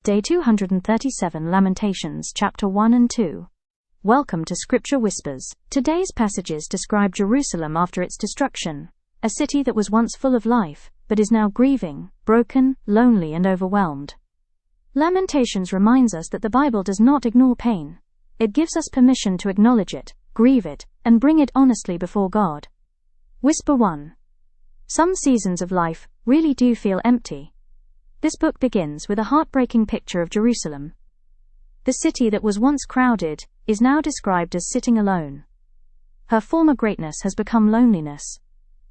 Day 237 Lamentations chapter 1 and 2. Welcome to Scripture Whispers. Today's passages describe Jerusalem after its destruction, a city that was once full of life, but is now grieving, broken, lonely and overwhelmed. Lamentations reminds us that the Bible does not ignore pain. It gives us permission to acknowledge it, grieve it, and bring it honestly before God. Whisper 1. Some seasons of life really do feel empty. This book begins with a heartbreaking picture of Jerusalem. The city that was once crowded is now described as sitting alone. Her former greatness has become loneliness.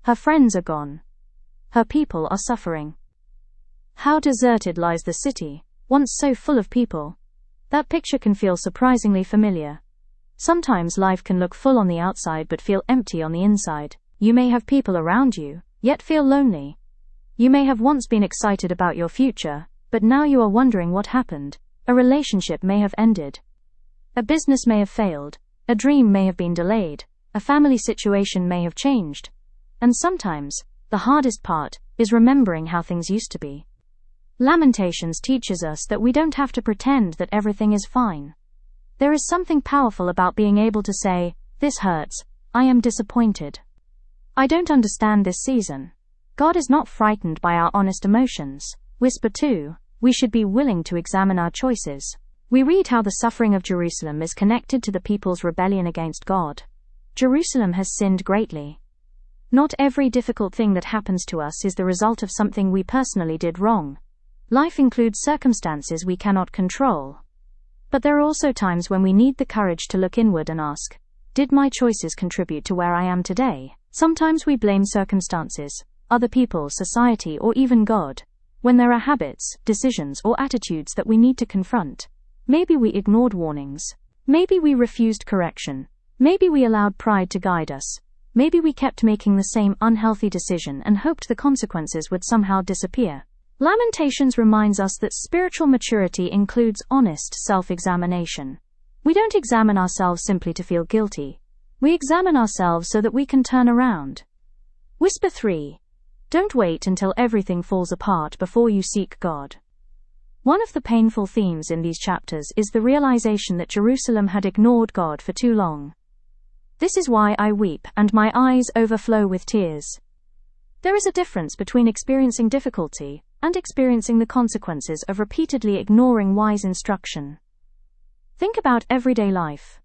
Her friends are gone. Her people are suffering. How deserted lies the city, once so full of people. That picture can feel surprisingly familiar. Sometimes life can look full on the outside but feel empty on the inside. You may have people around you, yet feel lonely. You may have once been excited about your future, but now you are wondering what happened. A relationship may have ended. A business may have failed. A dream may have been delayed. A family situation may have changed. And sometimes, the hardest part is remembering how things used to be. Lamentations teaches us that we don't have to pretend that everything is fine. There is something powerful about being able to say, "This hurts. I am disappointed. I don't understand this season." God is not frightened by our honest emotions. Whisper 2. We should be willing to examine our choices. We read how the suffering of Jerusalem is connected to the people's rebellion against God. Jerusalem has sinned greatly. Not every difficult thing that happens to us is the result of something we personally did wrong. Life includes circumstances we cannot control. But there are also times when we need the courage to look inward and ask, did my choices contribute to where I am today? Sometimes we blame circumstances, other people, society, or even God, when there are habits, decisions, or attitudes that we need to confront. Maybe we ignored warnings. Maybe we refused correction. Maybe we allowed pride to guide us. Maybe we kept making the same unhealthy decision and hoped the consequences would somehow disappear. Lamentations reminds us that spiritual maturity includes honest self-examination. We don't examine ourselves simply to feel guilty. We examine ourselves so that we can turn around. Whisper 3. Don't wait until everything falls apart before you seek God. One of the painful themes in these chapters is the realization that Jerusalem had ignored God for too long. This is why I weep and my eyes overflow with tears. There is a difference between experiencing difficulty and experiencing the consequences of repeatedly ignoring wise instruction. Think about everyday life.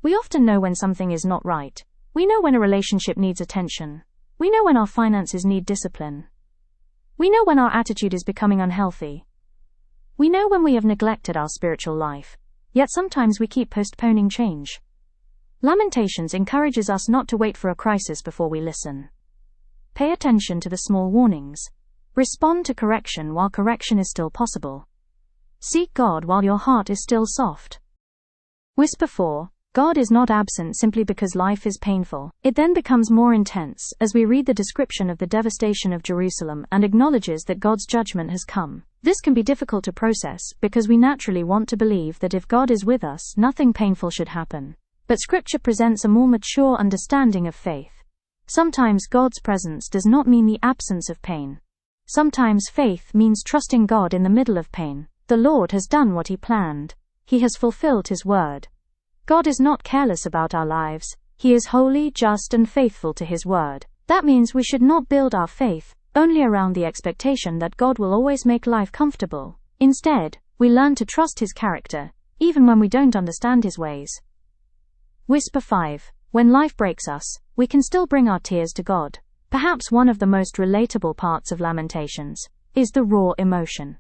We often know when something is not right. We know when a relationship needs attention. We know when our finances need discipline. We know when our attitude is becoming unhealthy. We know when we have neglected our spiritual life, yet sometimes we keep postponing change. Lamentations encourages us not to wait for a crisis before we listen. Pay attention to the small warnings. Respond to correction while correction is still possible. Seek God while your heart is still soft. Whisper 4. God is not absent simply because life is painful. It then becomes more intense as we read the description of the devastation of Jerusalem and acknowledges that God's judgment has come. This can be difficult to process because we naturally want to believe that if God is with us, nothing painful should happen. But Scripture presents a more mature understanding of faith. Sometimes God's presence does not mean the absence of pain. Sometimes faith means trusting God in the middle of pain. The Lord has done what He planned. He has fulfilled His word. God is not careless about our lives. He is holy, just, and faithful to His word. That means we should not build our faith only around the expectation that God will always make life comfortable. Instead, we learn to trust His character, even when we don't understand His ways. Whisper 5. When life breaks us, we can still bring our tears to God. Perhaps one of the most relatable parts of Lamentations is the raw emotion.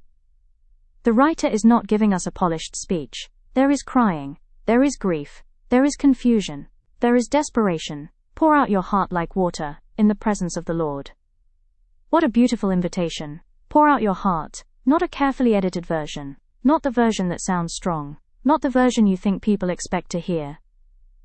The writer is not giving us a polished speech. There is crying. There is grief, there is confusion, there is desperation. Pour out your heart like water, in the presence of the Lord. What a beautiful invitation. Pour out your heart, not a carefully edited version, not the version that sounds strong, not the version you think people expect to hear.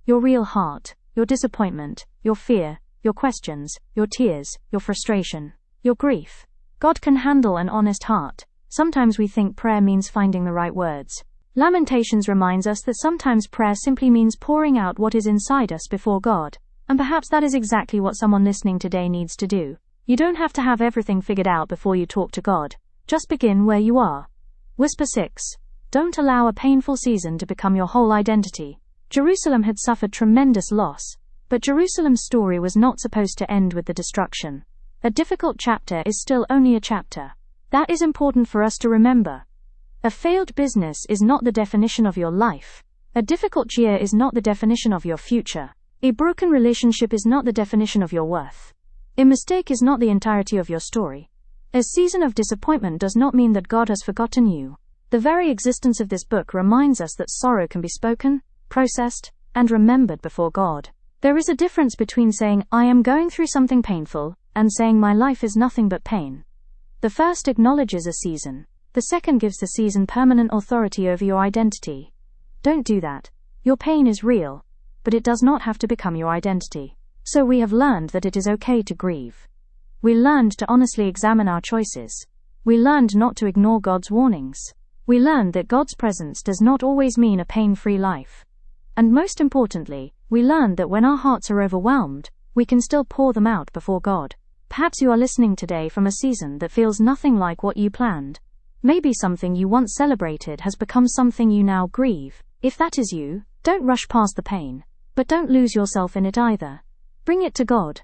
Your real heart, your disappointment, your fear, your questions, your tears, your frustration, your grief. God can handle an honest heart. Sometimes we think prayer means finding the right words. Lamentations reminds us that sometimes prayer simply means pouring out what is inside us before God, and perhaps that is exactly what someone listening today needs to do. You don't have to have everything figured out before you talk to God. Just begin where you are. Whisper 6. Don't allow a painful season to become your whole identity. Jerusalem had suffered tremendous loss, but Jerusalem's story was not supposed to end with the destruction. A difficult chapter is still only a chapter. That is important for us to remember. A failed business is not the definition of your life. A difficult year is not the definition of your future. A broken relationship is not the definition of your worth. A mistake is not the entirety of your story. A season of disappointment does not mean that God has forgotten you. The very existence of this book reminds us that sorrow can be spoken, processed, and remembered before God. There is a difference between saying, "I am going through something painful," and saying, "My life is nothing but pain." The first acknowledges a season. The second gives the season permanent authority over your identity. Don't do that. Your pain is real, but it does not have to become your identity. So we have learned that it is okay to grieve. We learned to honestly examine our choices. We learned not to ignore God's warnings. We learned that God's presence does not always mean a pain-free life. And most importantly, we learned that when our hearts are overwhelmed, we can still pour them out before God. Perhaps you are listening today from a season that feels nothing like what you planned. Maybe something you once celebrated has become something you now grieve. If that is you, don't rush past the pain, but don't lose yourself in it either. Bring it to God.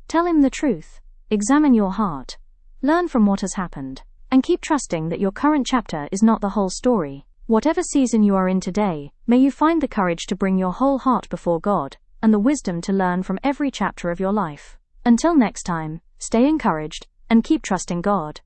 Tell Him the truth. Examine your heart. Learn from what has happened, and keep trusting that your current chapter is not the whole story. Whatever season you are in today, may you find the courage to bring your whole heart before God, and the wisdom to learn from every chapter of your life. Until next time, stay encouraged, and keep trusting God.